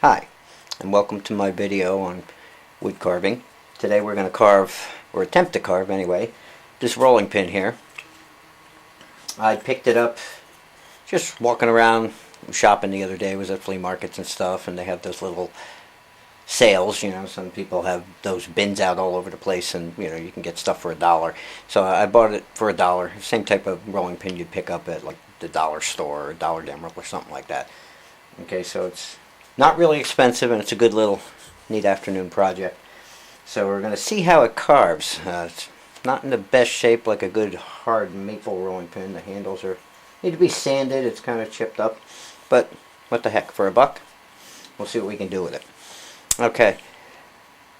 Hi, and welcome to my video on wood carving. Today we're going to carve, or attempt to carve anyway, this rolling pin here. I picked it up just walking around shopping the other day. I was at flea markets and stuff, and they have those little sales, some people have those bins out all over the place, and you can get stuff for $1. So I bought it for $1, same type of rolling pin you'd pick up at like the dollar store or Dollar General or something like that. Okay, so it's not really expensive, and it's a good little neat afternoon project. So we're going to see how it carves. It's not in the best shape like a good hard maple rolling pin. The handles need to be sanded. It's kind of chipped up, but what the heck, for $1, we'll see what we can do with it. Okay,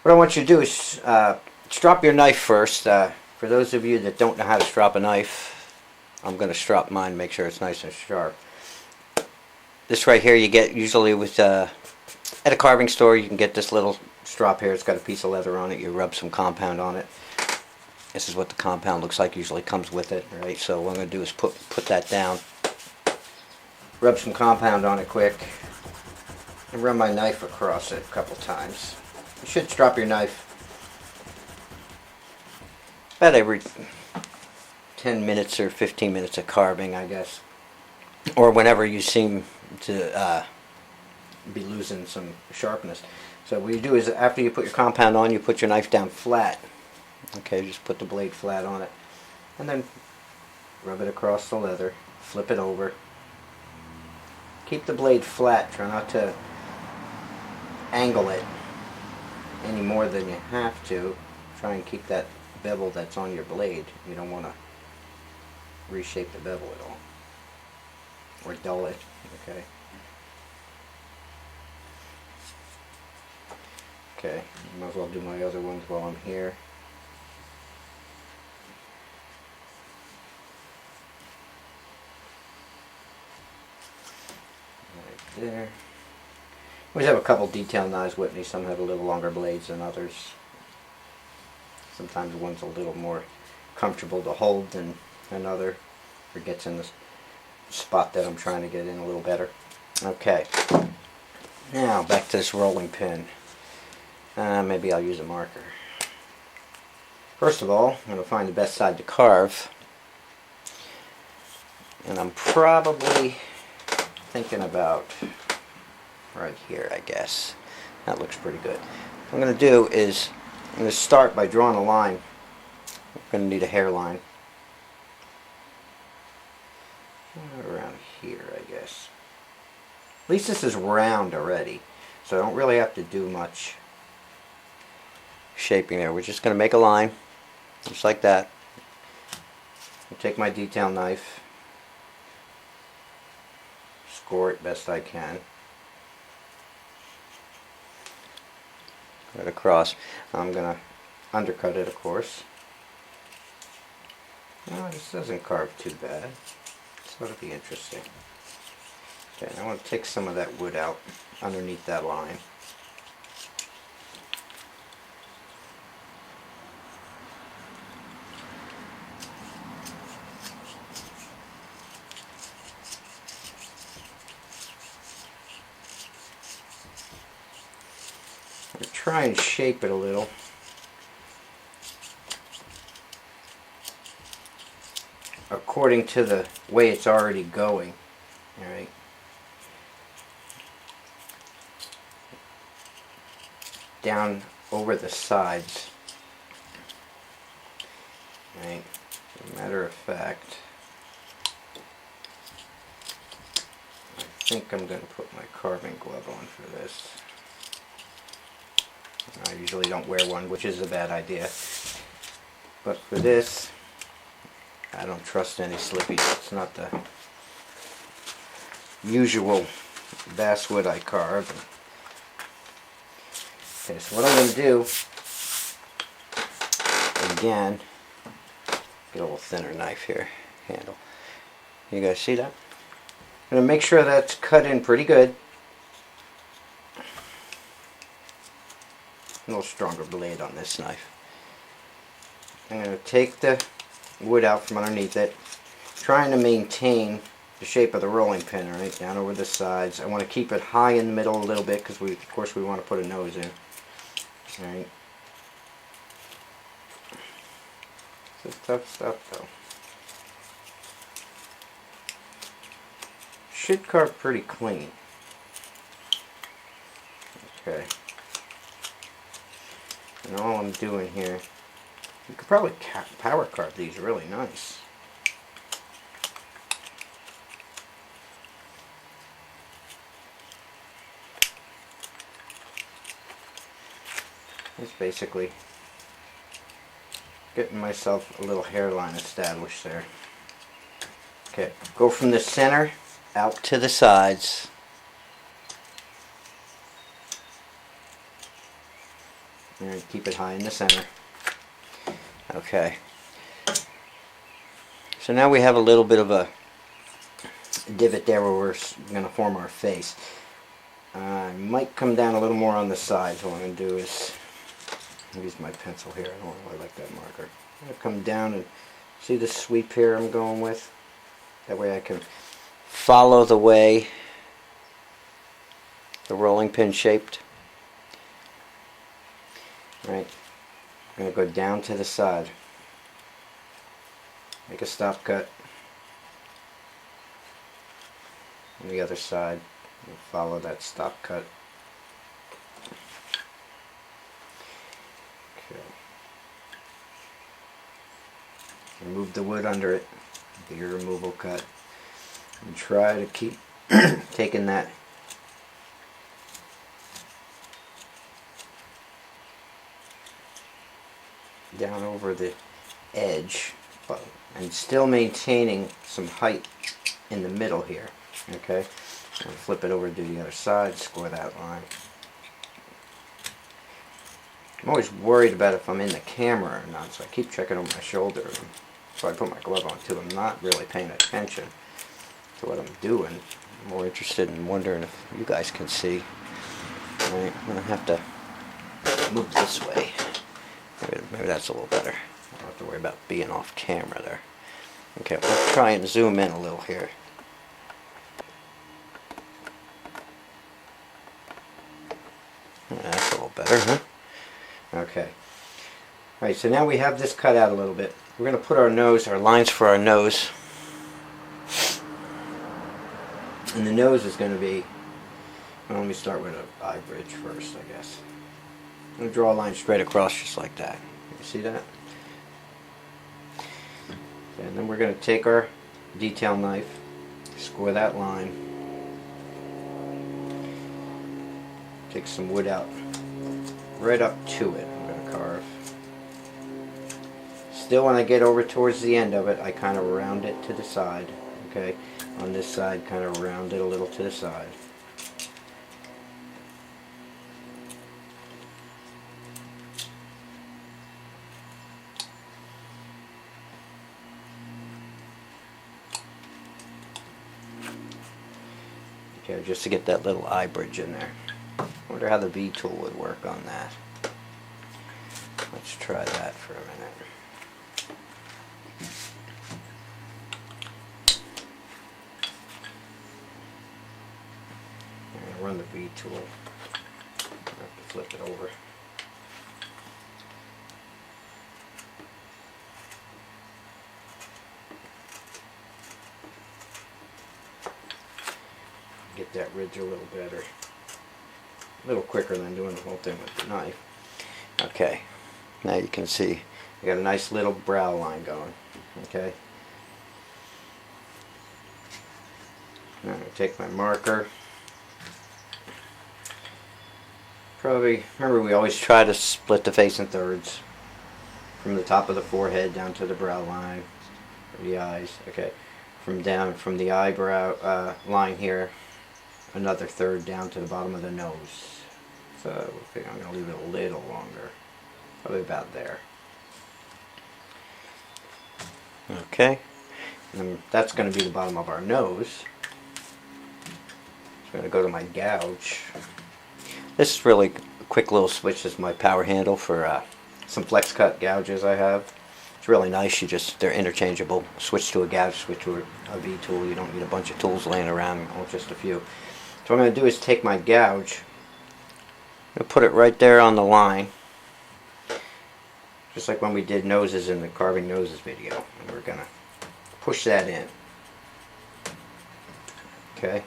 what I want you to do is strop your knife first. For those of you that don't know how to strop a knife, I'm going to strop mine, make sure it's nice and sharp. This right here you get usually with at a carving store. You can get this little strop here. It's got a piece of leather on it. You rub some compound on it. This is what the compound looks like. Usually comes with it, right? So what I'm going to do is put that down, rub some compound on it quick, and run my knife across it a couple times. You should strop your knife about every 10 minutes or 15 minutes of carving, I guess, or whenever you seem to be losing some sharpness. So what you do is after you put your compound on, you put your knife down flat. Okay, just put the blade flat on it, and then rub it across the leather, flip it over. Keep the blade flat, try not to angle it any more than you have to. Try and keep that bevel that's on your blade. You don't want to reshape the bevel at all or dull it. Okay, might as well do my other ones while I'm here. Right there. I always have a couple detail knives with me. Some have a little longer blades than others. Sometimes one's a little more comfortable to hold than another, or gets in the spot that I'm trying to get in a little better. Okay, now back to this rolling pin. Maybe I'll use a marker. First of all, I'm going to find the best side to carve, and I'm probably thinking about right here, I guess. That looks pretty good. What I'm going to do is I'm going to start by drawing a line. I'm going to need a hairline around here, I guess. At least this is round already, so I don't really have to do much shaping there. We're just going to make a line, just like that. I'll take my detail knife, score it best I can, right across. I'm going to undercut it, of course. No, this doesn't carve too bad. So it'll be interesting. Okay, I want to take some of that wood out underneath that line. I'm try and shape it a little. According to the way it's already going. Alright. Down over the sides. Right. As a matter of fact, I think I'm going to put my carving glove on for this. I usually don't wear one, which is a bad idea. But for this, I don't trust any slippies. It's not the usual basswood I carve. Okay, so what I'm going to do, again, get a little thinner knife here, handle. You guys see that? I'm going to make sure that's cut in pretty good. A little stronger blade on this knife. I'm going to take the wood out from underneath it, trying to maintain the shape of the rolling pin, right, down over the sides. I want to keep it high in the middle a little bit because of course we want to put a nose in. All right. This is tough stuff though. Should carve pretty clean. Okay. And all I'm doing here, you could probably power carve these really nice. It's basically getting myself a little hairline established there. Okay, go from the center out to the sides. And keep it high in the center. Okay. So now we have a little bit of a divot there where we're going to form our face. I might come down a little more on the sides. What I'm going to do is use my pencil here. I don't really like that marker. I'm going to come down and see the sweep here I'm going with. That way I can follow the way the rolling pin shaped. Right. I'm going to go down to the side. Make a stop cut. On the other side. And follow that stop cut. Okay. Remove the wood under it. Do your removal cut. And try to keep taking that down over the edge, but and still maintaining some height in the middle here. Okay, and flip it over to the other side, score that line. I'm always worried about if I'm in the camera or not, so I keep checking over my shoulder. And so I put my glove on too. I'm not really paying attention to what I'm doing. I'm more interested in wondering if you guys can see. Right, I'm gonna have to move this way. Maybe that's a little better. I don't have to worry about being off camera there. Okay, let's try and zoom in a little here. That's a little better, huh? Okay. Alright, so now we have this cut out a little bit. We're going to put our nose, our lines for our nose. And the nose is going to be, well, let me start with an eye bridge first, I guess. I'm going to draw a line straight across just like that. You see that? And then we're going to take our detail knife, score that line, take some wood out right up to it. I'm going to carve. Still, when I get over towards the end of it, I kind of round it to the side. Okay, on this side, kind of round it a little to the side. Okay, just to get that little eye bridge in there. I wonder how the V tool would work on that. Let's try that for a minute. I'm going to run the V tool. I have to flip it over. Get that ridge a little better. A little quicker than doing the whole thing with the knife. Okay, now you can see I got a nice little brow line going. Okay. Now I'm going to take my marker. Probably, remember we always try to split the face in thirds. From the top of the forehead down to the brow line. Or the eyes. Okay. From the eyebrow line here. Another third down to the bottom of the nose. So I think I'm going to leave it a little longer. Probably about there. Okay. And that's going to be the bottom of our nose. I'm going to go to my gouge. This is really a quick little switch. This is my power handle for some flex cut gouges I have. It's really nice. They're interchangeable. Switch to a gouge, switch to a V tool. You don't need a bunch of tools laying around, just a few. So what I'm going to do is take my gouge, I'm going to put it right there on the line, just like when we did noses in the carving noses video. And we're going to push that in. Okay.